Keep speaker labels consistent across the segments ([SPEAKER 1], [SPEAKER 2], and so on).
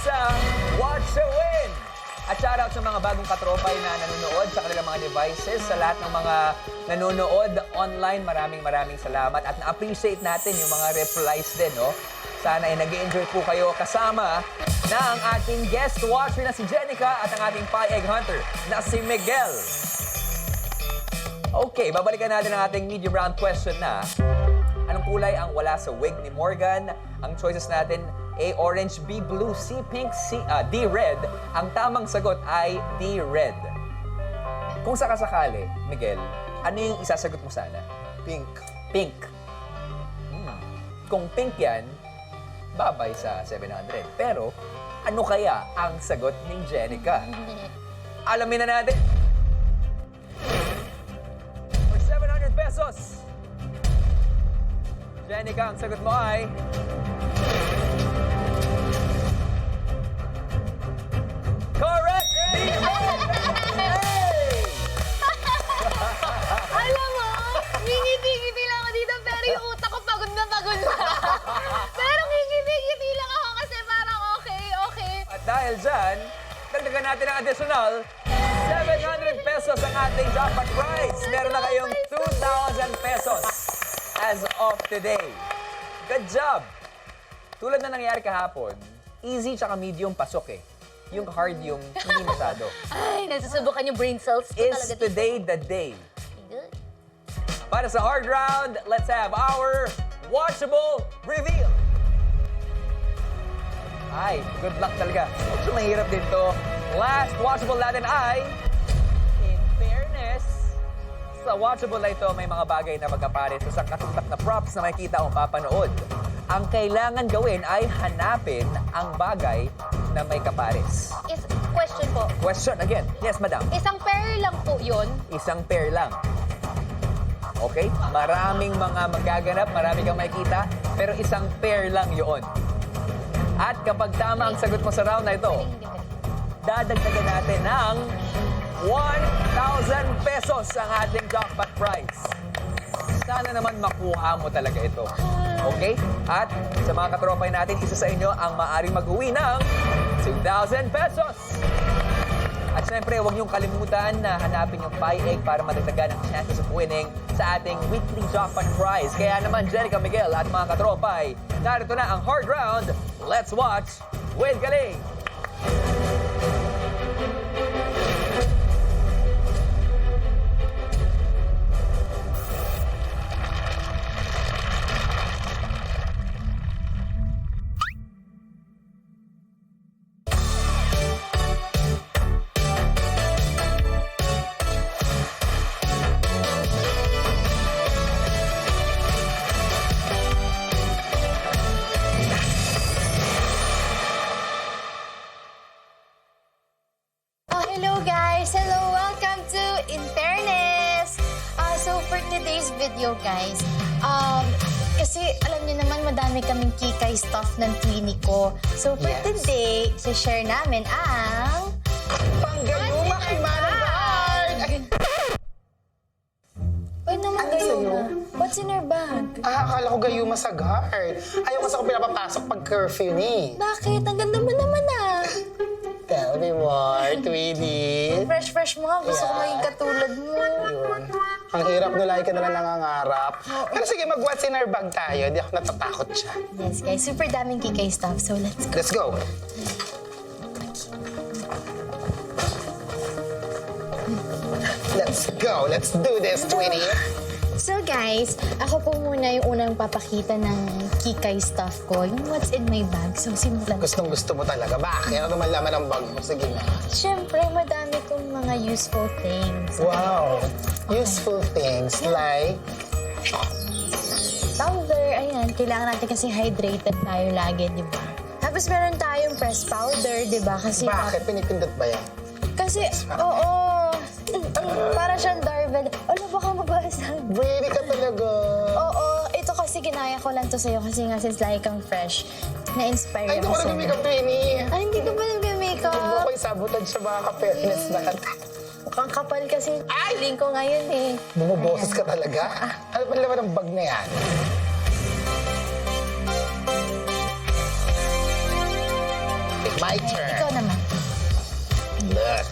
[SPEAKER 1] sa Watch a Win! At shoutout sa mga bagong katropay na nanonood sa kanilang mga devices, sa lahat ng mga nanonood online, maraming salamat. At na-appreciate natin yung mga replies din, no? Sana ay nag-enjoy po kayo kasama na ang ating guest watcher na si Jenica at ang ating pie egg hunter na si Miguel. Okay, babalikan natin ang ating medium round question na anong kulay ang wala sa wig ni Morgan? Ang choices natin, A, orange, B, blue, C, pink, D, red. Ang tamang sagot ay D, red. Kung sakasakali, Miguel, ano yung isasagot mo sana?
[SPEAKER 2] Pink.
[SPEAKER 1] Pink. Kung pink yan, babay sa 700. Pero, ano kaya ang sagot ni Jenica? Alamin na natin. For 700 pesos, Jenica, ang sagot mo ay... Correct! Hey!
[SPEAKER 3] Alam mo, ngingiti-ngiti lang ako dito, pero yung utak ko pagod na pagod na. Pero ngingiti-ngiti lang ako kasi parang okay.
[SPEAKER 1] At dahil dyan, dagdagan natin ang additional 700 pesos ang ating jackpot prize. Meron na kayong 2,000 pesos as of today. Good job! Tulad na nangyari kahapon, easy tsaka medium pasok eh. Yung hard yung hindi masyado.
[SPEAKER 3] Ay, nasusubukan yung brain cells ko
[SPEAKER 1] Is
[SPEAKER 3] talaga.
[SPEAKER 1] today the day?
[SPEAKER 3] Good.
[SPEAKER 1] Para sa hard round, let's have our watchable reveal. Ay, good luck talaga. Medyo mahirap din to. Last watchable natin ay, in fairness, sa watchable na ito, may mga bagay na magkapares sa katutak na props na makikita o papanood. Ang kailangan gawin ay hanapin ang bagay na may kapares.
[SPEAKER 3] Question po,
[SPEAKER 1] Question again. Yes, madam.
[SPEAKER 3] isang pair lang po yun.
[SPEAKER 1] Isang pair lang. Okay? Maraming mga magaganap, marami kang makikita, pero isang pair lang yun. At kapag tama ang sagot mo sa round na ito, dadagdagan natin ng 1,000 pesos ang ating jackpot prize. Sana naman makuha mo talaga ito. Okay? At sa mga katropay natin, isa sa inyo ang maaaring mag-uwi ng 2,000 pesos. At syempre, huwag niyong kalimutan na hanapin yung pie egg para madagdagan ang chances of winning sa ating weekly jackpot prize. Kaya naman, Jenica, Miguel at mga katropay, narito na ang hard round. Let's watch with Galing!
[SPEAKER 3] Hello guys! Hello! Welcome to In Fairness! So for today's video guys, kasi alam niyo naman madami kaming kikay stuff ng Twinnie ko. So for today, share namin ang...
[SPEAKER 2] Panggayuma kay Manong Guard!
[SPEAKER 3] Uy naman Gayuma, what's in her bag?
[SPEAKER 2] Akala ko gayuma sa guard. Ayaw kasi ako pinapapasok pag curfew ni.
[SPEAKER 3] Bakit? Ang ganda mo naman ah!
[SPEAKER 2] Tell me more, Tweety.
[SPEAKER 3] Fresh mo nga, gusto ko maging katulad mo.
[SPEAKER 2] Yun. Ang hirap na lagi ka na lang nangangarap. Pero sige, mag-what's in our bag tayo. Di ako natatakot siya.
[SPEAKER 3] Yes guys, super daming kikay stuff, so let's go.
[SPEAKER 2] Let's go. Let's go. Let's do this, Tweety.
[SPEAKER 3] So guys, ako po muna yung unang papakita ng kikay stuff ko, yung what's in my bag. So simulan.
[SPEAKER 2] Gustong gusto mo talaga. Bakit? Ano naman laman ang bag mo? Sige na.
[SPEAKER 3] Siyempre, madami kong mga useful things.
[SPEAKER 2] Wow. Useful things like...
[SPEAKER 3] Powder, ayan. Kailangan natin kasi hydrated tayo lagi, di ba? Tapos meron tayong pressed powder, di ba? Kasi
[SPEAKER 2] Bakit? Pinipindot ba yan?
[SPEAKER 3] Kasi, oo. Para siyang doorbell. Ano, baka mabasag.
[SPEAKER 2] Really ka talaga.
[SPEAKER 3] Oo, ito kasi ginaya ko lang to sa'yo kasi nga since lagi kang fresh, na-inspire
[SPEAKER 2] Ay, hindi
[SPEAKER 3] ako
[SPEAKER 2] ko
[SPEAKER 3] sa'yo.
[SPEAKER 2] nag-makeup, Tweety.
[SPEAKER 3] Ay, hindi ka ba nag-makeup?
[SPEAKER 2] Huwag ko'y sabotan sa mga ka-fairness natin.
[SPEAKER 3] Mukhang kapal kasi feeling ko ngayon eh.
[SPEAKER 2] Bumuboses ka talaga? Ano ba naman ang bag na yan? My
[SPEAKER 3] Okay,
[SPEAKER 2] turn.
[SPEAKER 3] ikaw naman.
[SPEAKER 2] Look.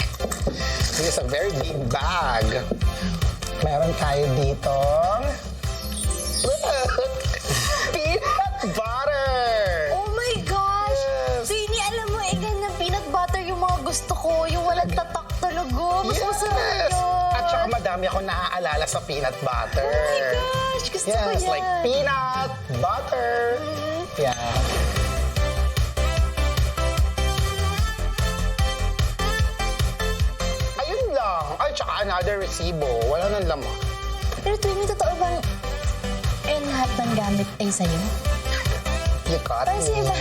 [SPEAKER 2] This is a very big bag. Meron tayo dito. Look! Peanut butter!
[SPEAKER 3] Oh my gosh!
[SPEAKER 2] Yes.
[SPEAKER 3] Twinnie, alam mo, ganyan peanut butter yung mga gusto ko. Yung walang tatak talaga. Mas masarap yun.
[SPEAKER 2] At saka madami ako naaalala sa peanut butter.
[SPEAKER 3] Oh my gosh! Gusto ko
[SPEAKER 2] Yes,
[SPEAKER 3] yan.
[SPEAKER 2] like peanut butter. Yeah. Ayun lang. Ay, tsaka another resibo. Wala nang laman.
[SPEAKER 3] Pero Twinnie, totoo bang lahat ng gamit ay sa'yo?
[SPEAKER 2] You got
[SPEAKER 3] Pero
[SPEAKER 2] me.
[SPEAKER 3] iba.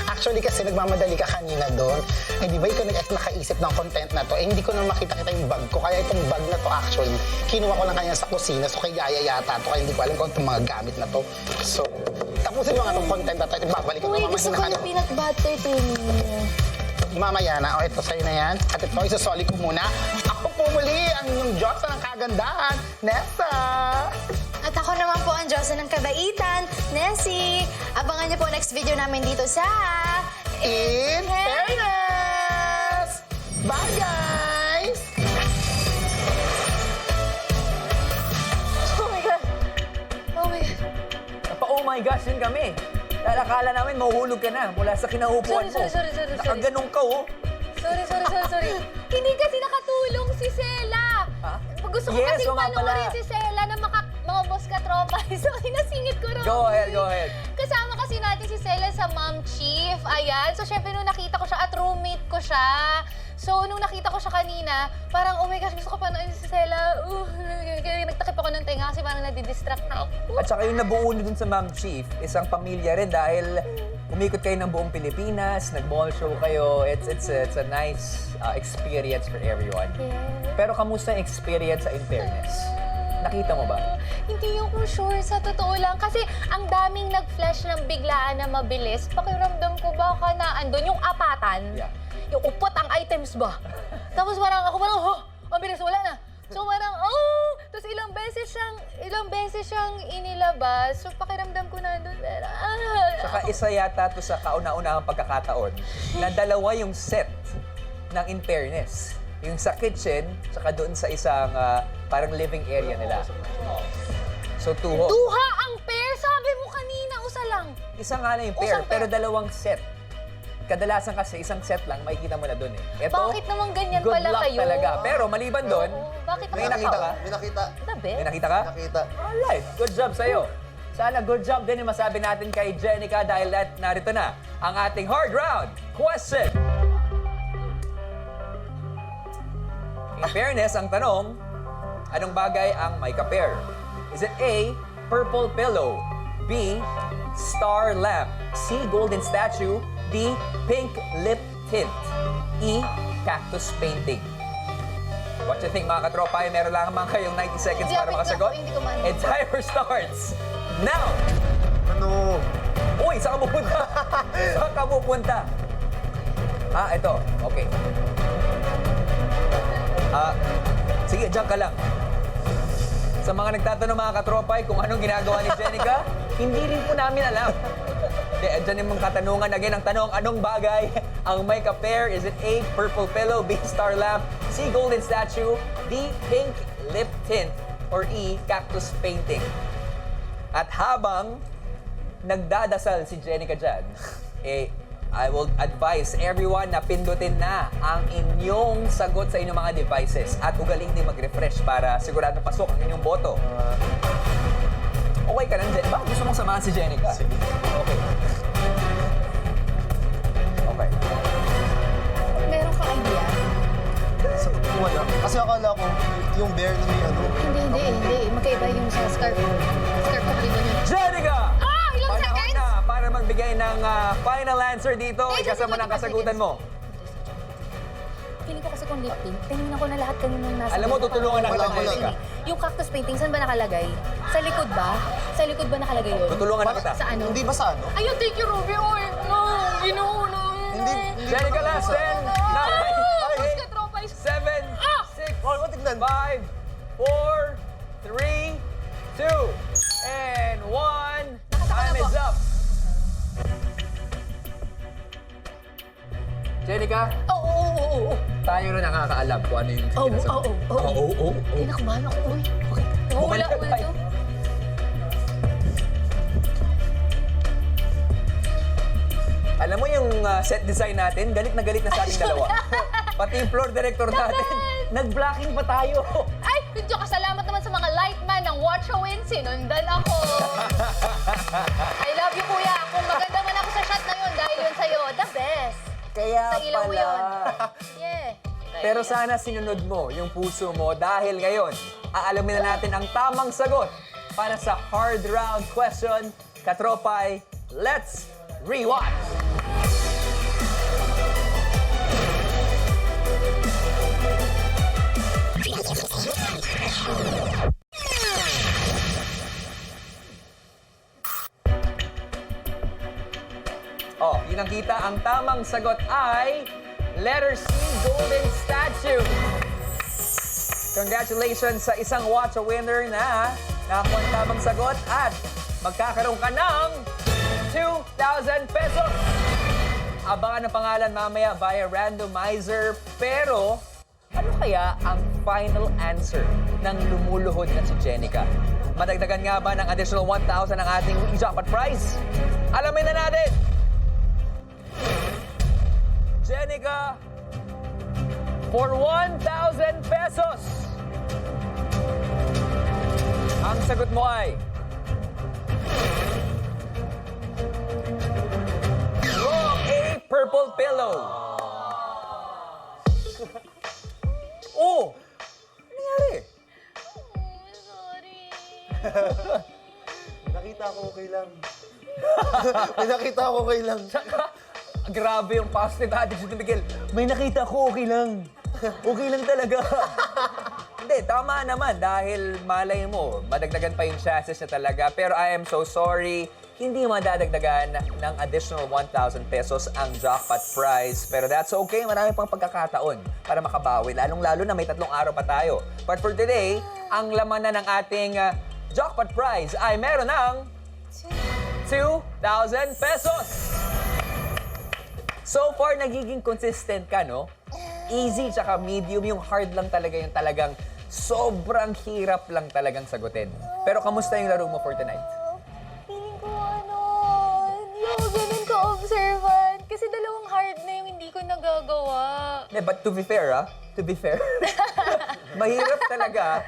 [SPEAKER 2] Actually, kasi nagmamadali ka kanina doon. Eh, di ba ikaw nakaisip ng content na to? Eh, hindi ko na makita-kita yung bag ko. Kaya itong bag na to actually, kinuha ko lang kanya sa kusina. So, kay Yaya yata to. Kaya hindi ko alam kung itong mga gamit na to. So, tapusin mo nga itong content na to. Ibabalik ko
[SPEAKER 3] Uy,
[SPEAKER 2] na
[SPEAKER 3] gusto ko
[SPEAKER 2] mamaya
[SPEAKER 3] ng peanut butter, Twinnie.
[SPEAKER 2] mamaya na. O, ito sa'yo na yan. At ito, isasoli ko muna. Ako po muli, ang inyong Diyosa ng kagandahan, Nessa!
[SPEAKER 3] At ako naman po ang Diyosa ng kabaitan, Nessie. Abangan niyo po next video namin dito sa...
[SPEAKER 2] In fairness! Bye, guys!
[SPEAKER 3] Oh my God! Oh my God!
[SPEAKER 1] Oh my gosh, yun kami. Dahil akala namin mahuhulog ka na mula sa kinaupuan mo.
[SPEAKER 3] Sorry.
[SPEAKER 1] Nakaganong ka, oh.
[SPEAKER 4] Sorry. Hindi kasi nakatulong si Sela.
[SPEAKER 1] Ha?
[SPEAKER 4] Gusto ko
[SPEAKER 1] Yes,
[SPEAKER 4] kasi
[SPEAKER 1] oo nga pala.
[SPEAKER 4] panoorin si Sela na mga boss ka tropa. So, sinasingit ko rin.
[SPEAKER 1] Go ahead.
[SPEAKER 4] Kasama kasi natin si Sela sa Mom Chief. Ayan. So, syempre, nung nakita ko siya at roommate ko siya. So, nung nakita ko siya kanina, parang, oh my gosh, gusto ko panoorin si Sela. Nagtakip ako ng tenga kasi parang nadidistract na ako.
[SPEAKER 1] At saka yung nabuo niyo dun sa Ma'am Chief, isang pamilya rin dahil umikot kayo ng buong Pilipinas, nag-mall show kayo. It's a nice experience for everyone. Pero kamusta yung experience sa In Fairness? Nakita mo ba?
[SPEAKER 4] Hindi ako sure sa totoo lang. Kasi ang daming nag-flash ng biglaan na mabilis. Pakiramdam ko baka na andun yung apatan.
[SPEAKER 1] Yeah.
[SPEAKER 4] Yung upot ang items ba? Tapos ako parang, ang bilis, wala na. So parang, tapos ilang beses siyang inilabas. So pakiramdam ko na andun. Pero,
[SPEAKER 1] Saka isa yata to sa kauna-unahang pagkakataon na dalawa yung set ng In Fairness. Yung sa kitchen, saka doon sa isang parang living area nila. So, tuho.
[SPEAKER 4] duha ang pair, sabi mo kanina, usa lang.
[SPEAKER 1] Isa nga na yung pair,
[SPEAKER 4] Usang pair.
[SPEAKER 1] pero dalawang set. Kadalasan kasi isang set lang, makikita mo na doon eh. Ito,
[SPEAKER 4] Bakit naman ganyan
[SPEAKER 1] good
[SPEAKER 4] pala
[SPEAKER 1] luck
[SPEAKER 4] kayo?
[SPEAKER 1] talaga. Pero maliban doon,
[SPEAKER 4] Bakit
[SPEAKER 1] may
[SPEAKER 4] naman
[SPEAKER 1] nakita ka?
[SPEAKER 5] May nakita.
[SPEAKER 4] Tabi?
[SPEAKER 1] May nakita ka?
[SPEAKER 5] Nakita.
[SPEAKER 1] Alright, good job sa'yo. Sana good job din yung masabi natin kay Jenica dahil narito na ang ating hard round question. In fairness, ang tanong, anong bagay ang may ka-pair? Is it A, purple pillow, B, star lamp, C, golden statue, D, pink lip tint, E, cactus painting? What you think mga katropa? Meron lang naman kayong 90 seconds
[SPEAKER 3] Hindi,
[SPEAKER 1] para
[SPEAKER 3] wait lang
[SPEAKER 1] makasagot.
[SPEAKER 3] po, hindi ko man-
[SPEAKER 1] And timer starts now!
[SPEAKER 5] Ano?
[SPEAKER 1] Uy, saan ka pupunta? Saan ka pupunta? Ito. Okay. Sige, dyan ka lang. Sa mga nagtatanong mga katropay kung anong ginagawa ni Jenica, hindi rin po namin alam. Kaya dyan yung mga katanungan. Again, ang tanong, anong bagay ang may ka-pair? Is it A, purple pillow, B, star lamp, C, golden statue, D, pink lip tint, or E, cactus painting? At habang nagdadasal si Jenica dyan, I will advise everyone na pindutin na ang inyong sagot sa inyong mga devices at ugaling din mag-refresh para sigurado pasok ang inyong boto. Okay ka lang, Jen? Bakit gusto mong samahan si Jenica?
[SPEAKER 5] Sige.
[SPEAKER 1] Okay. Okay.
[SPEAKER 3] Meron kang idea?
[SPEAKER 5] Sa wala. Kasi akala ko yung bear na may ano.
[SPEAKER 3] Hindi. Magkaiba yung sa scarf. Scarf ko rin yun.
[SPEAKER 1] Jenica!
[SPEAKER 4] Ilang
[SPEAKER 1] Panahon
[SPEAKER 4] seconds?
[SPEAKER 1] na para magbigay ng final answer dito. Ikasama ng kasagutan mo.
[SPEAKER 4] Feeling ko kasi kung lip tint, tinignan ko na lahat kaninang nasa...
[SPEAKER 1] Alam mo, tutulungan na kita,
[SPEAKER 5] Wala.
[SPEAKER 1] Jenica.
[SPEAKER 4] Yung cactus painting, saan ba nakalagay? Sa likod ba? Sa likod ba nakalagay yun?
[SPEAKER 1] Tutulungan na kita.
[SPEAKER 4] Sa ano?
[SPEAKER 5] Hindi ba sa ano?
[SPEAKER 4] Ayun, thank you, Ruby. Oy, no, ginuulo.
[SPEAKER 5] Hindi.
[SPEAKER 1] Jenica, last 10, 9,
[SPEAKER 4] Mas ka tropa.
[SPEAKER 1] 7, 6,
[SPEAKER 5] Oh, tignan.
[SPEAKER 1] 5, 4, 3, 2, and 1. Time is up. Jenica,
[SPEAKER 4] Oo.
[SPEAKER 1] tayo na nakakaalam kung ano yung sinasabi. Oo.
[SPEAKER 4] Kinakabahan ako, uy. Wala
[SPEAKER 1] Bumalik tayo.
[SPEAKER 4] to.
[SPEAKER 1] Alam mo yung set design natin, galit na sa ating dalawa. Pati yung floor director natin, nag-blocking pa tayo.
[SPEAKER 4] Ay, medyo kasalamat naman sa mga lightman ng Watch a Win. Sinundan ako. I love you, kuya. Kung maganda man ako sa shot na yun, dahil yun sa'yo, the best.
[SPEAKER 1] Kaya
[SPEAKER 4] Sa ilaw mo
[SPEAKER 1] pala.
[SPEAKER 4] yun. Yeah.
[SPEAKER 1] Pero sana sinunod mo yung puso mo dahil ngayon, aalamin na natin ang tamang sagot para sa hard round question. Katropay, let's rewind! Oh, yun ang kita. Ang tamang sagot ay letter C, golden statue. Congratulations sa isang Watch a Winner na nakakuha ang tamang sagot at magkakaroon ka ng 2,000 pesos. Abangan ang pangalan mamaya via randomizer. Pero, ano kaya ang final answer ng lumuluhod na si Jenica? Madagdagan nga ba ng additional 1,000 ang ating jackpot prize? Alamin na natin! Jenica, for 1,000 pesos, ang sagot mo ay wrong. A purple pillow. Oh, ano nangyari?
[SPEAKER 4] Sorry.
[SPEAKER 5] Nakita ko okay lang. May nakita ko okay lang.
[SPEAKER 1] Grabe yung positive attitude ni Miguel. May nakita ko, okay lang. Okay lang talaga. Hindi, tama naman dahil malay mo, madagdagan pa yung chances niya talaga. Pero I am so sorry, hindi madadagdagan ng additional 1,000 pesos ang jackpot prize. Pero that's okay, marami pang pagkakataon para makabawi. Lalong-lalo na may 3 araw pa tayo. But for today, ang laman na ng ating jackpot prize ay meron ng 2,000 pesos. So far, nagiging consistent ka, no? Easy tsaka medium, yung hard lang talaga yung talagang sobrang hirap lang talagang sagutin. Pero kamusta yung laro mo for tonight?
[SPEAKER 4] Feeling ko hindi ako ganun ka-observant. Kasi dalawang hard na yung hindi ko nagagawa.
[SPEAKER 1] But to be fair, mahirap talaga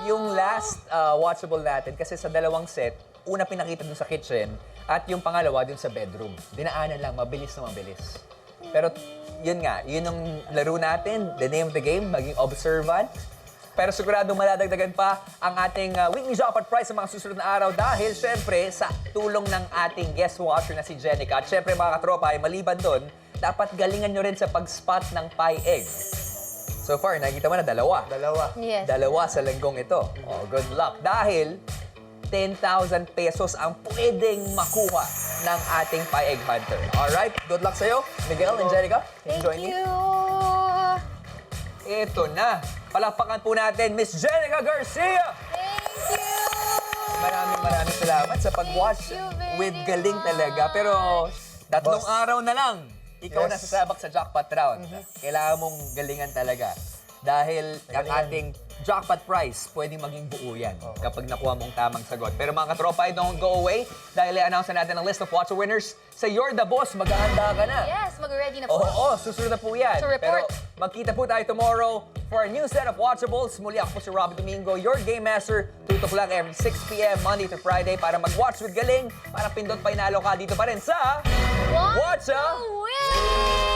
[SPEAKER 1] yung last watchable natin kasi sa dalawang set, una pinakita dun sa kitchen at yung pangalawa dun sa bedroom. Dinaanan lang, mabilis na mabilis. Pero yun nga, yun ang laro natin, the name of the game, maging observant. Pero siguradong madadagdagan pa ang ating weekly jackpot prize sa mga susunod na araw dahil syempre sa tulong ng ating guest watcher na si Jenica. At syempre mga katropa ay maliban doon, dapat galingan nyo rin sa pag-spot ng pie egg. So far, nakikita mo na dalawa.
[SPEAKER 4] Yes.
[SPEAKER 1] Dalawa sa linggong ito. Oh, good luck. Dahil 10,000 pesos ang pwedeng makuha ng ating pie egg hunter. Alright, good luck sa'yo, Miguel and Jenica.
[SPEAKER 4] Thank
[SPEAKER 1] Join me.
[SPEAKER 4] you.
[SPEAKER 1] Ito na. Palakpakan po natin, Miss Jenica Garcia.
[SPEAKER 4] Thank you.
[SPEAKER 1] Maraming salamat sa pag-watch
[SPEAKER 4] Thank you very
[SPEAKER 1] with galing talaga. Pero 3 araw na lang, ikaw na sasabak sa jackpot round. Kailangan mong galingan talaga. Dahil ang ating jackpot prize, pwedeng maging buo yan kapag nakuha mong tamang sagot. Pero mga katropa, don't go away dahil i-announce na natin ang list of watcher winners. Sa You're the Boss, maghahanda ka na.
[SPEAKER 4] Yes, mag-ready na po.
[SPEAKER 1] Oo, susunod na po yan.
[SPEAKER 4] To report.
[SPEAKER 1] Pero magkita po tayo tomorrow for a new set of watchables. Muli ako po si Robby Domingo, your game master. Tutok lang every 6 p.m. Monday to Friday para mag-watch with galing. Para pindot pa inalo ka dito pa rin sa
[SPEAKER 4] Watch a Win!